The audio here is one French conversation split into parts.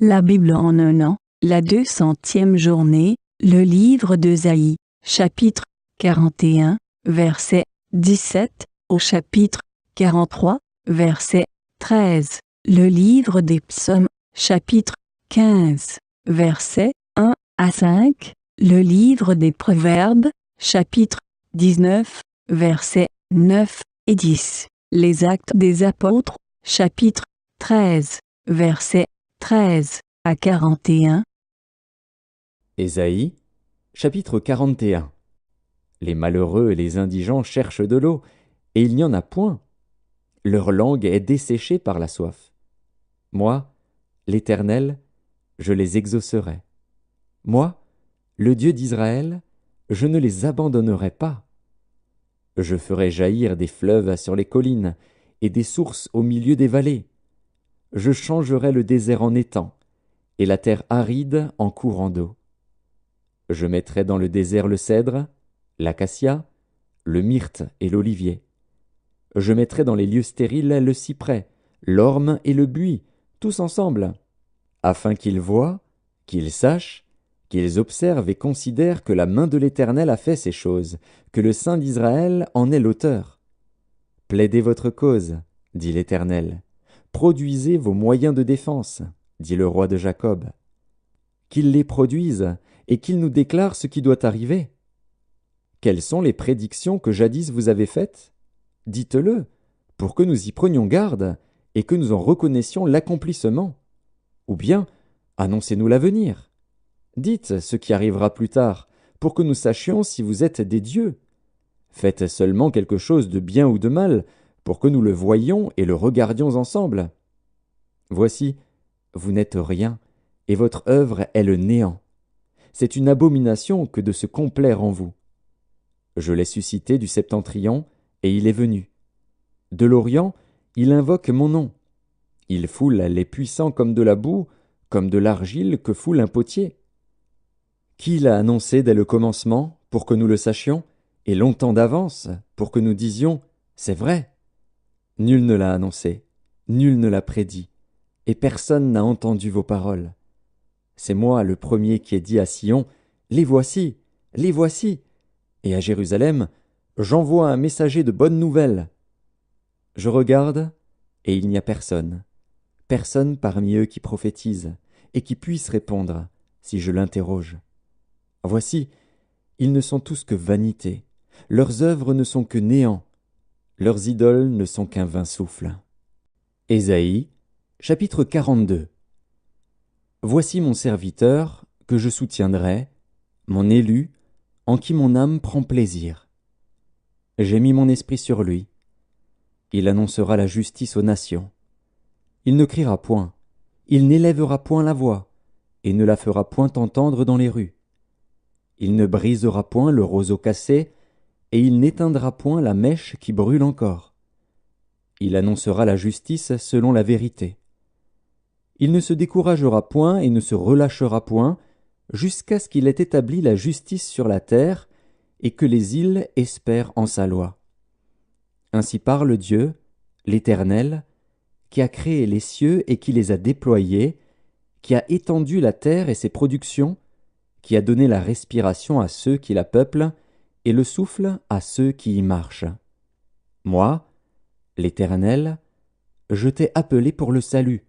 La Bible en un an, la 200e journée, le livre d'Ésaïe, chapitre 41, verset 17, au chapitre 43, verset 13, le livre des psaumes, chapitre 15, verset 1 à 5, le livre des proverbes, chapitre 19, versets 9 et 10, les actes des apôtres, chapitre 13, verset 13 à 41. Ésaïe, chapitre 41. Les malheureux et les indigents cherchent de l'eau, et il n'y en a point. Leur langue est desséchée par la soif. Moi, l'Éternel, je les exaucerai. Moi, le Dieu d'Israël, je ne les abandonnerai pas. Je ferai jaillir des fleuves sur les collines et des sources au milieu des vallées. Je changerai le désert en étang et la terre aride en courant d'eau. Je mettrai dans le désert le cèdre, l'acacia, le myrte et l'olivier. Je mettrai dans les lieux stériles le cyprès, l'orme et le buis, tous ensemble, afin qu'ils voient, qu'ils sachent, qu'ils observent et considèrent que la main de l'Éternel a fait ces choses, que le Saint d'Israël en est l'auteur. Plaidez votre cause, dit l'Éternel. Produisez vos moyens de défense, dit le roi de Jacob. Qu'il les produise et qu'il nous déclare ce qui doit arriver. Quelles sont les prédictions que jadis vous avez faites? Dites-le, pour que nous y prenions garde et que nous en reconnaissions l'accomplissement. Ou bien, annoncez-nous l'avenir. Dites ce qui arrivera plus tard, pour que nous sachions si vous êtes des dieux. Faites seulement quelque chose de bien ou de mal, pour que nous le voyions et le regardions ensemble. Voici, vous n'êtes rien, et votre œuvre est le néant. C'est une abomination que de se complaire en vous. Je l'ai suscité du septentrion, et il est venu. De l'Orient, il invoque mon nom. Il foule les puissants comme de la boue, comme de l'argile que foule un potier. Qui l'a annoncé dès le commencement, pour que nous le sachions, et longtemps d'avance, pour que nous disions « C'est vrai ». Nul ne l'a annoncé, nul ne l'a prédit, et personne n'a entendu vos paroles. C'est moi le premier qui ai dit à Sion « Les voici, les voici !» Et à Jérusalem, « J'envoie un messager de bonnes nouvelles. » Je regarde, et il n'y a personne, personne parmi eux qui prophétise, et qui puisse répondre, si je l'interroge. Voici, ils ne sont tous que vanité, leurs œuvres ne sont que néant, leurs idoles ne sont qu'un vain souffle. Ésaïe, chapitre 42. Voici mon serviteur, que je soutiendrai, mon élu, en qui mon âme prend plaisir. J'ai mis mon esprit sur lui. Il annoncera la justice aux nations. Il ne criera point, il n'élèvera point la voix, et ne la fera point entendre dans les rues. Il ne brisera point le roseau cassé, et il n'éteindra point la mèche qui brûle encore. Il annoncera la justice selon la vérité. Il ne se découragera point et ne se relâchera point, jusqu'à ce qu'il ait établi la justice sur la terre, et que les îles espèrent en sa loi. Ainsi parle Dieu, l'Éternel, qui a créé les cieux et qui les a déployés, qui a étendu la terre et ses productions, qui a donné la respiration à ceux qui la peuplent, et le souffle à ceux qui y marchent. Moi, l'Éternel, je t'ai appelé pour le salut,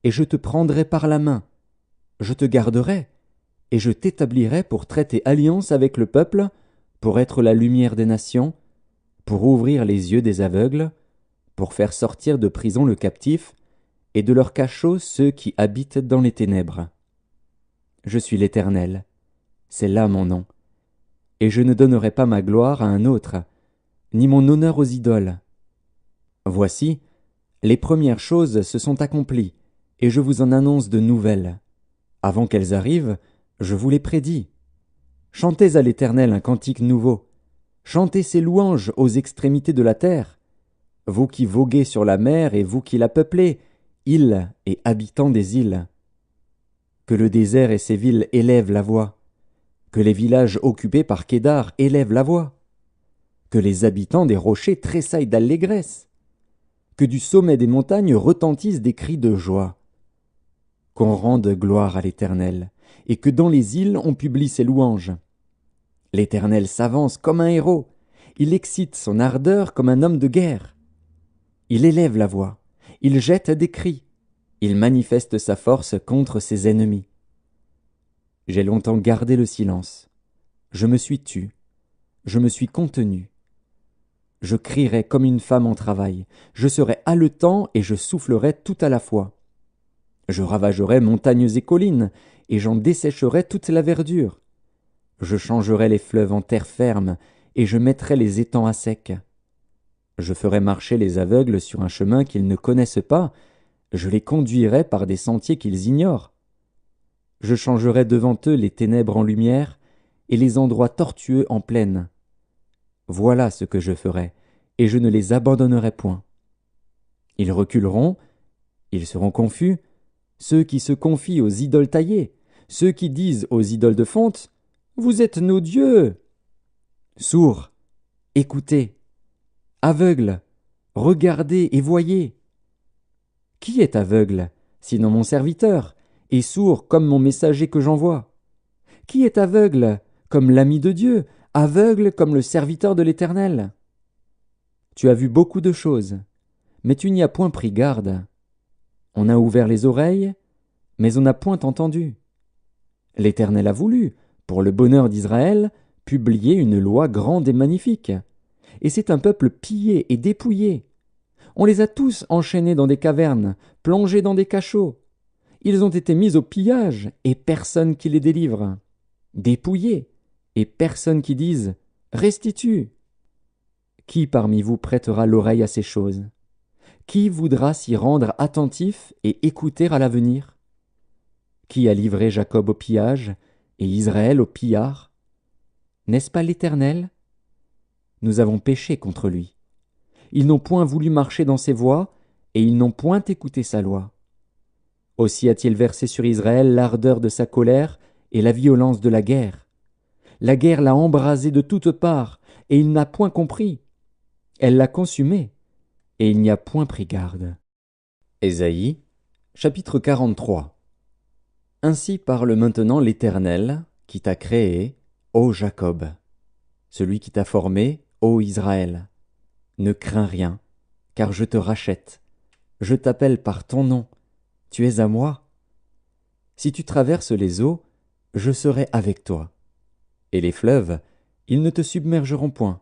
et je te prendrai par la main, je te garderai, et je t'établirai pour traiter alliance avec le peuple, pour être la lumière des nations, pour ouvrir les yeux des aveugles, pour faire sortir de prison le captif, et de leur cachot ceux qui habitent dans les ténèbres. Je suis l'Éternel, c'est là mon nom, et je ne donnerai pas ma gloire à un autre, ni mon honneur aux idoles. Voici, les premières choses se sont accomplies, et je vous en annonce de nouvelles. Avant qu'elles arrivent, je vous les prédis. Chantez à l'Éternel un cantique nouveau. Chantez ses louanges aux extrémités de la terre. Vous qui voguez sur la mer et vous qui la peuplez, îles et habitants des îles. Que le désert et ses villes élèvent la voix. Que les villages occupés par Kédar élèvent la voix. Que les habitants des rochers tressaillent d'allégresse. Que du sommet des montagnes retentissent des cris de joie. qu'on rende gloire à l'Éternel, et que dans les îles on publie ses louanges. L'Éternel s'avance comme un héros, il excite son ardeur comme un homme de guerre. Il élève la voix, il jette des cris, il manifeste sa force contre ses ennemis. J'ai longtemps gardé le silence, je me suis tu, je me suis contenu. Je crierai comme une femme en travail, je serai haletant et je soufflerai tout à la fois. Je ravagerai montagnes et collines, et j'en dessécherai toute la verdure. Je changerai les fleuves en terre ferme, et je mettrai les étangs à sec. Je ferai marcher les aveugles sur un chemin qu'ils ne connaissent pas, je les conduirai par des sentiers qu'ils ignorent. Je changerai devant eux les ténèbres en lumière, et les endroits tortueux en plaine. Voilà ce que je ferai, et je ne les abandonnerai point. Ils reculeront, ils seront confus, ceux qui se confient aux idoles taillées, ceux qui disent aux idoles de fonte, « Vous êtes nos dieux !» Sourds, écoutez, aveugles, regardez et voyez. Qui est aveugle, sinon mon serviteur, et sourd comme mon messager que j'envoie? Qui est aveugle, comme l'ami de Dieu, aveugle comme le serviteur de l'Éternel? Tu as vu beaucoup de choses, mais tu n'y as point pris garde. On a ouvert les oreilles, mais on n'a point entendu. L'Éternel a voulu, pour le bonheur d'Israël, publier une loi grande et magnifique. Et c'est un peuple pillé et dépouillé. On les a tous enchaînés dans des cavernes, plongés dans des cachots. Ils ont été mis au pillage, et personne qui les délivre. Dépouillés, et personne qui dise « Restitue ». Qui parmi vous prêtera l'oreille à ces choses? Qui voudra s'y rendre attentif et écouter à l'avenir? Qui a livré Jacob au pillage et Israël au pillard? N'est-ce pas l'Éternel? Nous avons péché contre lui. Ils n'ont point voulu marcher dans ses voies, et ils n'ont point écouté sa loi. Aussi a-t-il versé sur Israël l'ardeur de sa colère et la violence de la guerre. La guerre l'a embrasé de toutes parts, et il n'a point compris. Elle l'a consumé, et il n'y a point pris garde. Ésaïe, chapitre 43. Ainsi parle maintenant l'Éternel, qui t'a créé, ô Jacob, celui qui t'a formé, ô Israël. Ne crains rien, car je te rachète. Je t'appelle par ton nom. Tu es à moi. Si tu traverses les eaux, je serai avec toi. Et les fleuves, ils ne te submergeront point.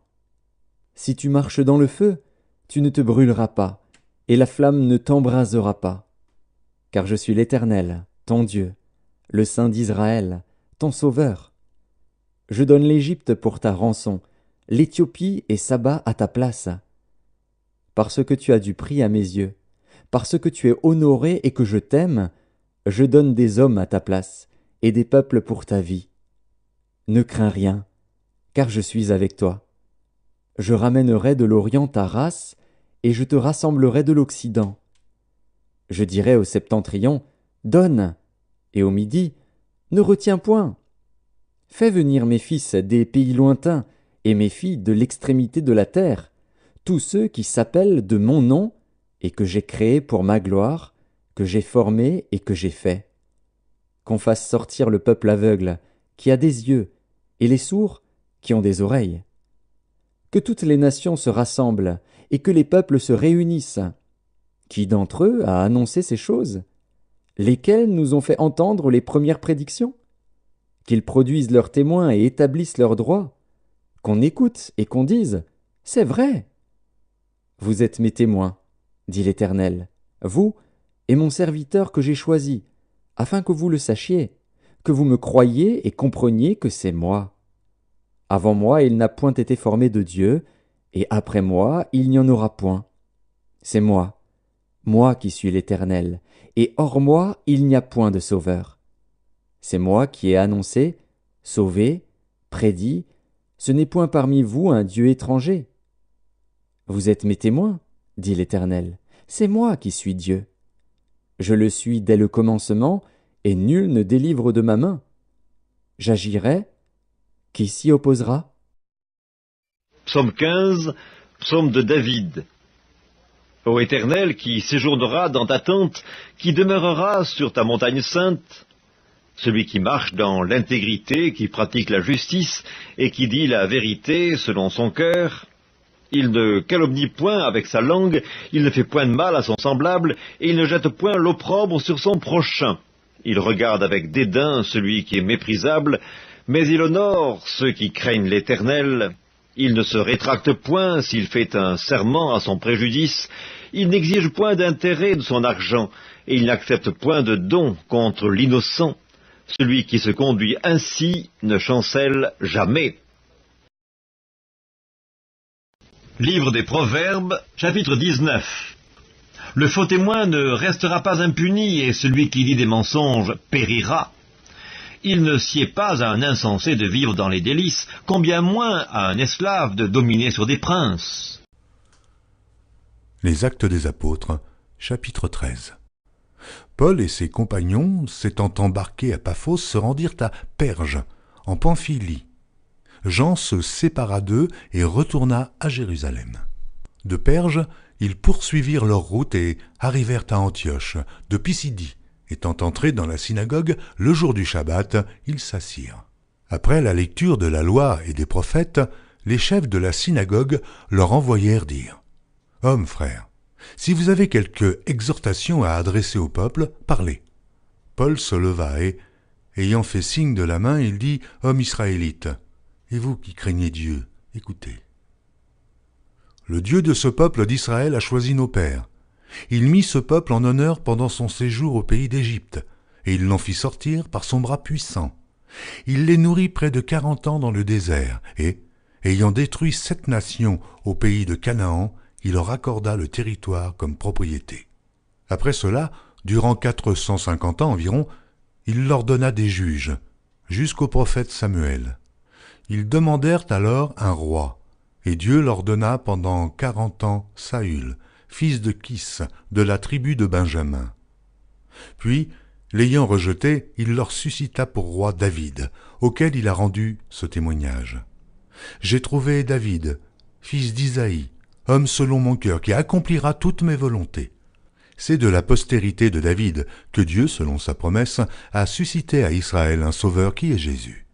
Si tu marches dans le feu, tu ne te brûleras pas, et la flamme ne t'embrasera pas. Car je suis l'Éternel, ton Dieu, le Saint d'Israël, ton Sauveur. Je donne l'Égypte pour ta rançon, l'Éthiopie et Saba à ta place. Parce que tu as du prix à mes yeux, parce que tu es honoré et que je t'aime, je donne des hommes à ta place, et des peuples pour ta vie. Ne crains rien, car je suis avec toi. Je ramènerai de l'Orient ta race, et je te rassemblerai de l'Occident. Je dirai au septentrion, donne, et au midi, ne retiens point. Fais venir mes fils des pays lointains, et mes filles de l'extrémité de la terre, tous ceux qui s'appellent de mon nom, et que j'ai créés pour ma gloire, que j'ai formés et que j'ai fait. Qu'on fasse sortir le peuple aveugle, qui a des yeux, et les sourds, qui ont des oreilles. Que toutes les nations se rassemblent, et que les peuples se réunissent. Qui d'entre eux a annoncé ces choses? Lesquels nous ont fait entendre les premières prédictions? Qu'ils produisent leurs témoins et établissent leurs droits. Qu'on écoute et qu'on dise « C'est vrai !» Vous êtes mes témoins, dit l'Éternel, vous et mon serviteur que j'ai choisi, afin que vous le sachiez, que vous me croyiez et compreniez que c'est moi. Avant moi, il n'a point été formé de Dieu, et après moi, il n'y en aura point. C'est moi qui suis l'Éternel, et hors moi, il n'y a point de sauveur. C'est moi qui ai annoncé, sauvé, prédit, ce n'est point parmi vous un Dieu étranger. Vous êtes mes témoins, dit l'Éternel, c'est moi qui suis Dieu. Je le suis dès le commencement, et nul ne délivre de ma main. J'agirai, qui s'y opposera? Psaume 15, psaume de David. Ô Éternel, qui séjournera dans ta tente, qui demeurera sur ta montagne sainte, celui qui marche dans l'intégrité, qui pratique la justice et qui dit la vérité selon son cœur, il ne calomnie point avec sa langue, il ne fait point de mal à son semblable, et il ne jette point l'opprobre sur son prochain. Il regarde avec dédain celui qui est méprisable, mais il honore ceux qui craignent l'Éternel. Il ne se rétracte point s'il fait un serment à son préjudice, il n'exige point d'intérêt de son argent, et il n'accepte point de don contre l'innocent. Celui qui se conduit ainsi ne chancelle jamais. Livre des Proverbes, chapitre 19. Le faux témoin ne restera pas impuni, et celui qui dit des mensonges périra. Il ne sied pas à un insensé de vivre dans les délices, combien moins à un esclave de dominer sur des princes. Les Actes des Apôtres, chapitre 13. Paul et ses compagnons, s'étant embarqués à Paphos, se rendirent à Perge, en Pamphylie. Jean se sépara d'eux et retourna à Jérusalem. De Perge, ils poursuivirent leur route et arrivèrent à Antioche, de Pisidie. Étant entrés dans la synagogue, le jour du Shabbat, ils s'assirent. Après la lecture de la loi et des prophètes, les chefs de la synagogue leur envoyèrent dire « Hommes, frères, si vous avez quelque exhortation à adresser au peuple, parlez. » Paul se leva et, ayant fait signe de la main, il dit « Hommes israélites, et vous qui craignez Dieu, écoutez. Le Dieu de ce peuple d'Israël a choisi nos pères. Il mit ce peuple en honneur pendant son séjour au pays d'Égypte, et il l'en fit sortir par son bras puissant. Il les nourrit près de 40 ans dans le désert, et, ayant détruit 7 nations au pays de Canaan, il leur accorda le territoire comme propriété. Après cela, durant 450 ans environ, il leur donna des juges, jusqu'au prophète Samuel. Ils demandèrent alors un roi, et Dieu leur donna pendant 40 ans Saül, fils de Kis, de la tribu de Benjamin. Puis, l'ayant rejeté, il leur suscita pour roi David, auquel il a rendu ce témoignage. « J'ai trouvé David, fils d'Isaïe, homme selon mon cœur, qui accomplira toutes mes volontés. » C'est de la postérité de David que Dieu, selon sa promesse, a suscité à Israël un sauveur qui est Jésus.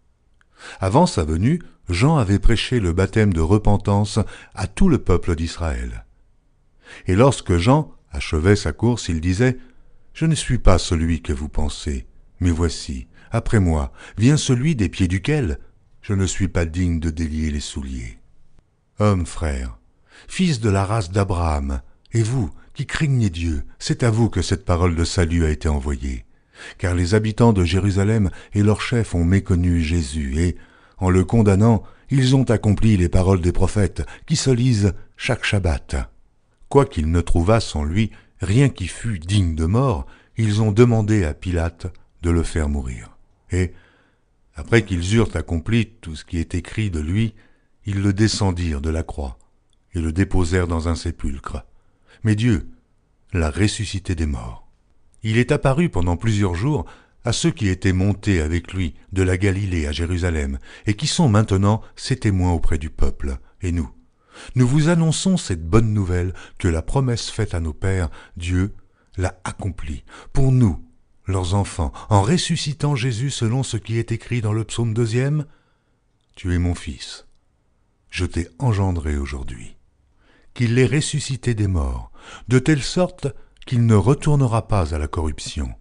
Avant sa venue, Jean avait prêché le baptême de repentance à tout le peuple d'Israël. Et lorsque Jean achevait sa course, il disait « Je ne suis pas celui que vous pensez, mais voici, après moi, vient celui des pieds duquel je ne suis pas digne de délier les souliers. » Hommes, frères, fils de la race d'Abraham, et vous, qui craignez Dieu, c'est à vous que cette parole de salut a été envoyée. Car les habitants de Jérusalem et leurs chefs ont méconnu Jésus, et, en le condamnant, ils ont accompli les paroles des prophètes, qui se lisent chaque Shabbat. Quoiqu'ils ne trouvassent en lui rien qui fût digne de mort, ils ont demandé à Pilate de le faire mourir. Et, après qu'ils eurent accompli tout ce qui est écrit de lui, ils le descendirent de la croix et le déposèrent dans un sépulcre. Mais Dieu l'a ressuscité des morts. Il est apparu pendant plusieurs jours à ceux qui étaient montés avec lui de la Galilée à Jérusalem et qui sont maintenant ses témoins auprès du peuple. Et nous vous annonçons cette bonne nouvelle que la promesse faite à nos pères, Dieu l'a accomplie pour nous, leurs enfants, en ressuscitant Jésus selon ce qui est écrit dans le psaume 2. « Tu es mon fils, je t'ai engendré aujourd'hui. » Qu'il l'ait ressuscité des morts, de telle sorte qu'il ne retournera pas à la corruption.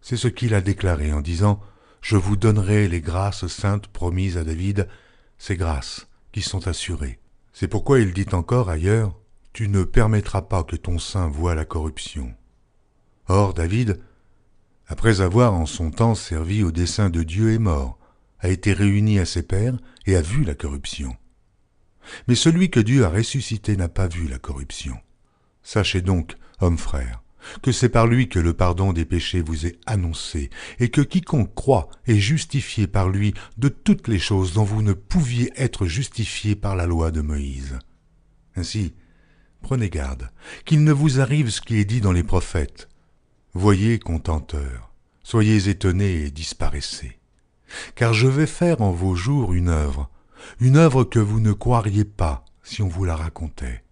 C'est ce qu'il a déclaré en disant « Je vous donnerai les grâces saintes promises à David, ces grâces qui sont assurées. » C'est pourquoi il dit encore ailleurs « Tu ne permettras pas que ton sein voie la corruption. » Or David, après avoir en son temps servi au dessein de Dieu, est mort, a été réuni à ses pères et a vu la corruption. Mais celui que Dieu a ressuscité n'a pas vu la corruption. Sachez donc, hommes frères, que c'est par lui que le pardon des péchés vous est annoncé, et que quiconque croit est justifié par lui de toutes les choses dont vous ne pouviez être justifiés par la loi de Moïse. Ainsi, prenez garde, qu'il ne vous arrive ce qui est dit dans les prophètes. Voyez, contenteurs, soyez étonnés et disparaissez. Car je vais faire en vos jours une œuvre que vous ne croiriez pas si on vous la racontait.